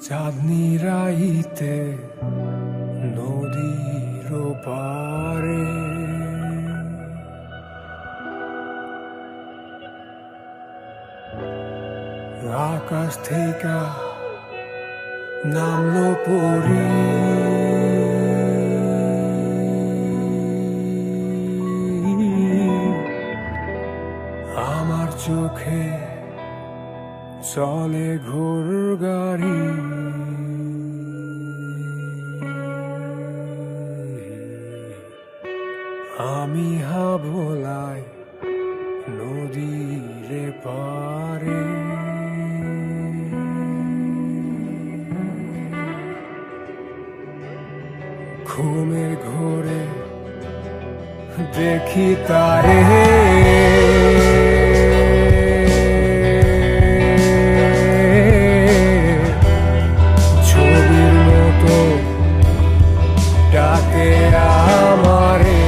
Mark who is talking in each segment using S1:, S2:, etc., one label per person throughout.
S1: চাঁদনি রাইতে নদীর পারে আকাশ থেকে নামলো পরি আমার চোখে চলে ঘোর গাড়ি আমি হাবলাই নদীরে পারে ঘুমের ঘোরে দেখি তারে ছবির মতো ডাকে আমারে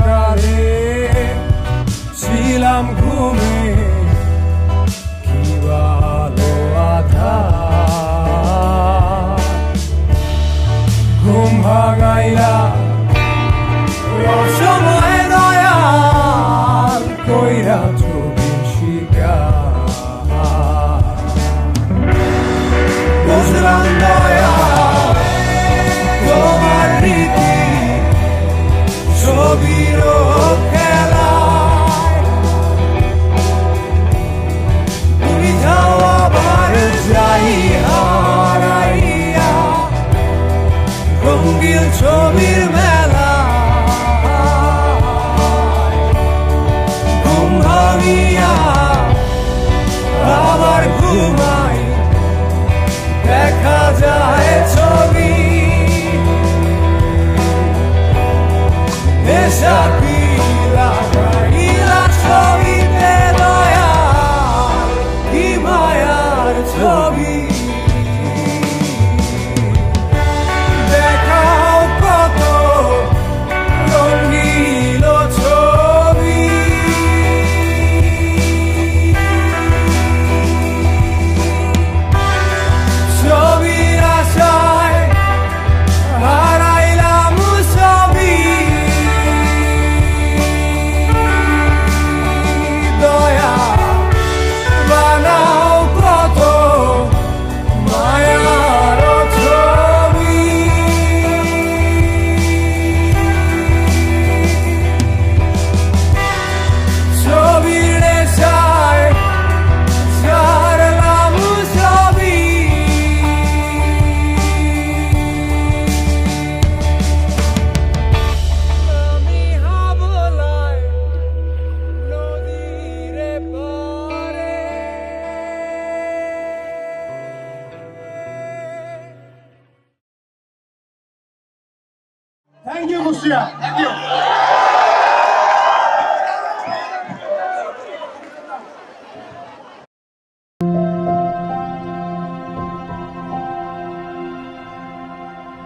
S1: কালে ছিলাম ঘুমে কি ভালো আধা ঘুম ভাগাইলা রসময় দয়াল কইরা ছবি শিকার বুঝলাম দয়াল তোমার রীতি ছবির খেলা তুমি যাও আবার যাই হারাইয়া রঙিন ছবির মেলা ঘুম ভাঙিয়া আবার ঘুমাই দেখা যায় ছবি esa pila caída ছবিতে দয়া কি মায়ার ছবি দেখাও কত রঙিন ছবি
S2: থ্যাংক ইউ মুশিয়া, থ্যাংক ইউ।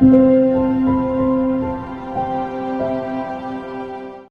S3: thank you